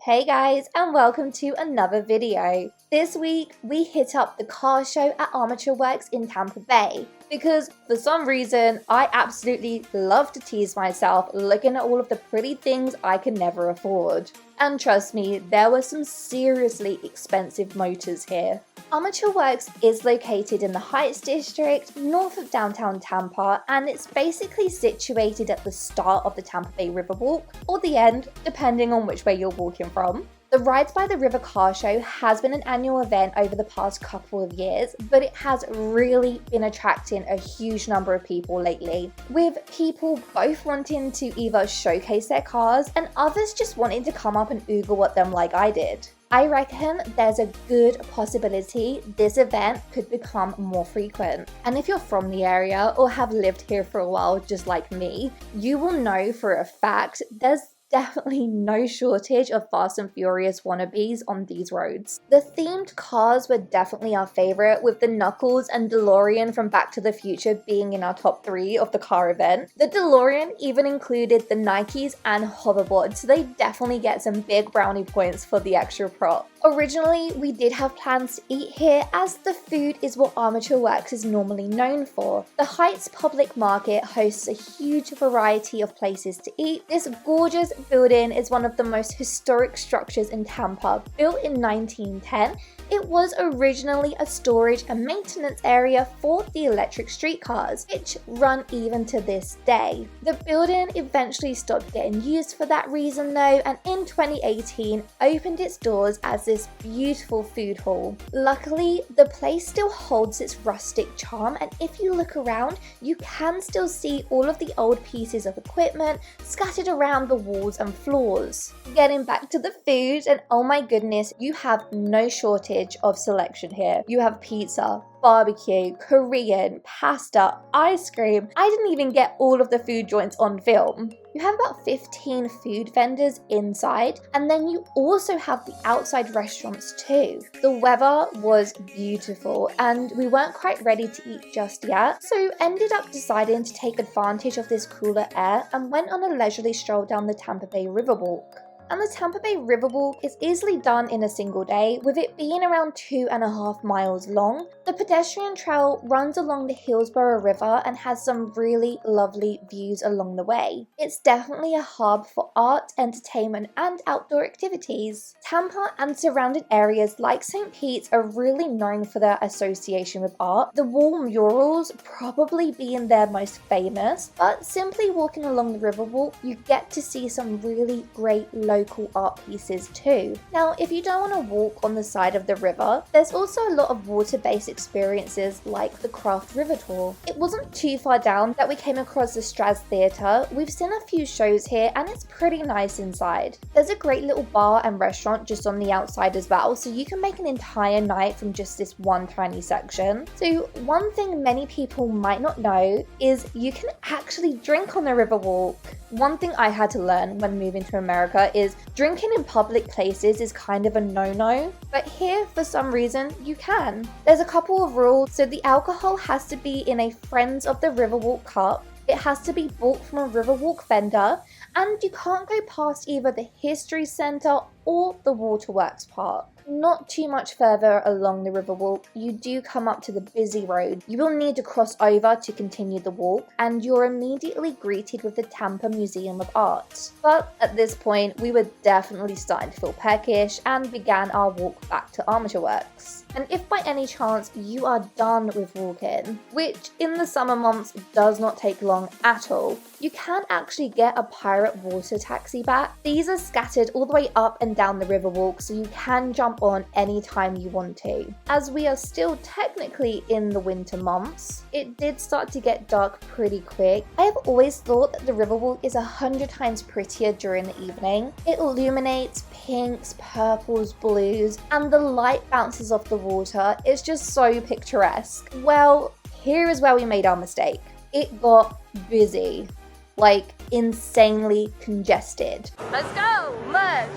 Hey guys, and welcome to another video. This week we hit up the car show at Armature Works in Tampa Bay because for some reason I absolutely love to tease myself looking at all of the pretty things I can never afford. And trust me, there were some seriously expensive motors here. Armature Works is located in the Heights District, north of downtown Tampa, and it's basically situated at the start of the Tampa Bay Riverwalk, or the end, depending on which way you're walking from. The Rides by the River car show has been an annual event over the past couple of years, but it has really been attracting a huge number of people lately, with people both wanting to either showcase their cars and others just wanting to come up and oogle at them like I did. I reckon there's a good possibility this event could become more frequent. And if you're from the area or have lived here for a while just like me, you will know for a fact there's definitely no shortage of Fast and Furious wannabes on these roads. The themed cars were definitely our favorite, with the Knuckles and DeLorean from Back to the Future being in our top 3 of the car event. The DeLorean even included the Nikes and hoverboard, so they definitely get some big brownie points for the extra prop. Originally, we did have plans to eat here as the food is what Armature Works is normally known for. The Heights Public Market hosts a huge variety of places to eat. This gorgeous building is one of the most historic structures in Tampa. Built in 1910, it was originally a storage and maintenance area for the electric streetcars, which run even to this day. The building eventually stopped getting used for that reason though, and in 2018 opened its doors as this beautiful food hall. Luckily, the place still holds its rustic charm, and if you look around, you can still see all of the old pieces of equipment scattered around the walls and floors. Getting back to the food, and oh my goodness, you have no shortage of selection here. You have pizza, barbecue, Korean, pasta, ice cream. I didn't even get all of the food joints on film. You have about 15 food vendors inside, and then you also have the outside restaurants too. The weather was beautiful and we weren't quite ready to eat just yet, so ended up deciding to take advantage of this cooler air and went on a leisurely stroll down the Tampa Bay Riverwalk. And the Tampa Bay Riverwalk is easily done in a single day, with it being around 2.5 miles long. The pedestrian trail runs along the Hillsborough River and has some really lovely views along the way. It's definitely a hub for art, entertainment, and outdoor activities. Tampa and surrounding areas like St. Pete's are really known for their association with art, the wall murals probably being their most famous, but simply walking along the Riverwalk, you get to see some really great local art pieces too. Now, if you don't want to walk on the side of the river, there's also a lot of water-based experiences like the Craft River Tour. It wasn't too far down that we came across the Straz Theatre. We've seen a few shows here and it's pretty nice inside. There's a great little bar and restaurant just on the outside as well, so you can make an entire night from just this one tiny section. So one thing many people might not know is you can actually drink on the Riverwalk. One thing I had to learn when moving to America is drinking in public places is kind of a no-no, but here for some reason you can. There's a couple of rules. So the alcohol has to be in a Friends of the Riverwalk cup, it has to be bought from a Riverwalk vendor, and you can't go past either the History Center or the Waterworks Park. Not too much further along the Riverwalk, you do come up to the busy road. You will need to cross over to continue the walk, and you're immediately greeted with the Tampa Museum of Art. But at this point, we were definitely starting to feel peckish and began our walk back to Armature Works. And if by any chance you are done with walking, which in the summer months does not take long at all, you can actually get a pirate water taxi back. These are scattered all the way up and down the Riverwalk, so you can jump on anytime you want to. As we are still technically in the winter months, it did start to get dark pretty quick. I have always thought that the Riverwalk is 100 times prettier during the evening. It illuminates pinks, purples, blues, and the light bounces off the water. It's just so picturesque. Well, here is where we made our mistake. It got busy. Like, insanely congested. Let's go! Merge!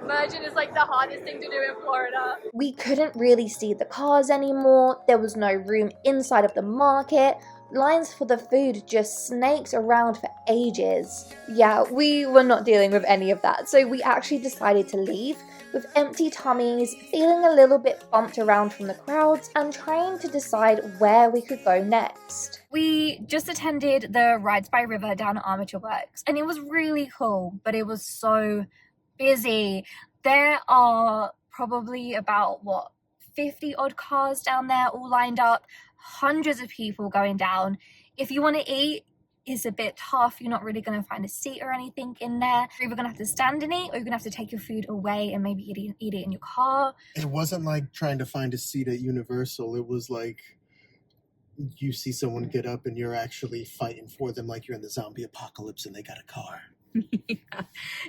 Merging is like the hardest thing to do in Florida. We couldn't really see the cars anymore. There was no room inside of the market. lines for the food just snaked around for ages. Yeah, we were not dealing with any of that, so we actually decided to leave with empty tummies, feeling a little bit bumped around from the crowds and trying to decide where we could go next. We just attended the Rides by River down at Armature Works, and it was really cool, but it was so busy. There are probably about, 50 odd cars down there all lined up, hundreds of people going down. If you want to eat, it's a bit tough. You're not really going to find a seat or anything in there. You're either going to have to stand and eat, or you're going to have to take your food away and maybe eat it in your car. It wasn't like trying to find a seat at Universal. It was like you see someone get up and you're actually fighting for them like you're in the zombie apocalypse and they got a car. Yeah.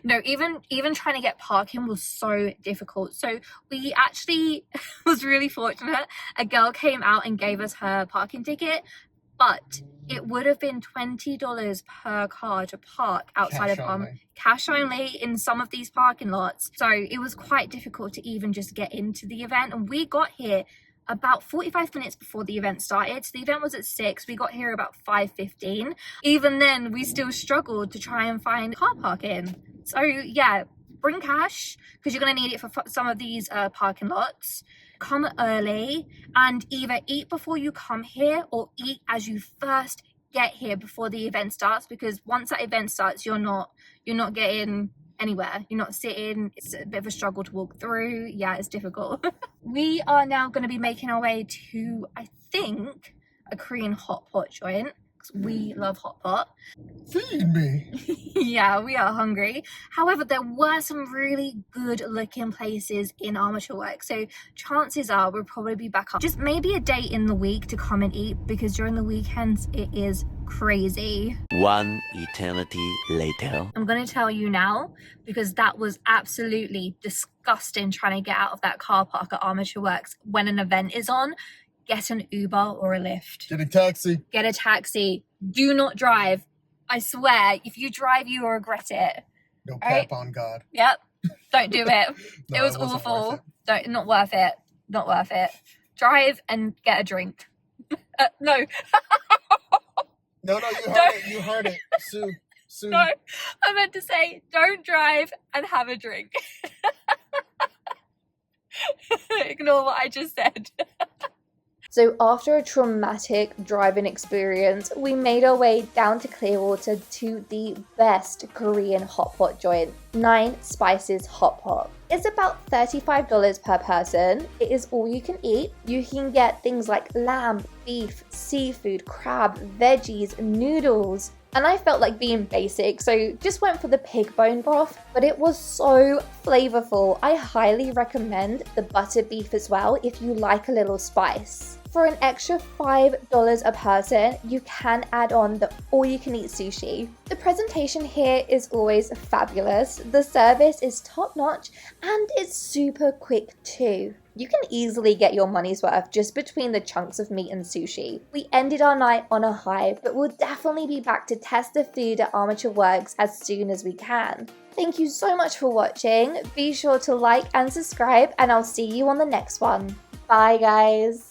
No, even trying to get parking was so difficult. So we actually was really fortunate. A girl came out and gave us her parking ticket, but it would have been $20 per car to park outside cash only in some of these parking lots. So it was quite difficult to even just get into the event. And we got here about 45 minutes before the event started. So the event was at 6. We got here about 5:15. Even then, we still struggled to try and find car parking. So yeah, bring cash because you're going to need it for some of these parking lots. Come early and either eat before you come here or eat as you first get here before the event starts, because once that event starts, you're not getting anywhere. You're not sitting. It's a bit of a struggle to walk through. Yeah, it's difficult. We are now going to be making our way to, I think, a Korean hot pot joint, because we love hot pot. Feed me. Yeah, we are hungry. However, there were some really good looking places in Armature Works, so chances are we'll probably be back up just maybe a day in the week to come and eat, because during the weekends it is crazy. One eternity later. I'm going to tell you now, because that was absolutely disgusting trying to get out of that car park at Armature Works when an event is on. Get an Uber or a Lyft. Get a taxi. Get a taxi. Do not drive. I swear, if you drive, you will regret it. No Right? cap on God. Yep. Don't do it. No, It was wasn't awful. worth it. Not worth it. Not worth it. Drive and get a drink. No. No, you heard it. Sue. No. I meant to say, don't drive and have a drink. Ignore what I just said. So after a traumatic driving experience, we made our way down to Clearwater to the best Korean hot pot joint, 9 Spices Hot Pot. It's about $35 per person. It is all you can eat. You can get things like lamb, beef, seafood, crab, veggies, noodles. And I felt like being basic, so just went for the pig bone broth, but it was so flavorful. I highly recommend the butter beef as well if you like a little spice. For an extra $5 a person, you can add on the all-you-can-eat sushi. The presentation here is always fabulous, the service is top-notch, and it's super quick too. You can easily get your money's worth just between the chunks of meat and sushi. We ended our night on a high, but we'll definitely be back to test the food at Armature Works as soon as we can. Thank you so much for watching. Be sure to like and subscribe, and I'll see you on the next one. Bye guys.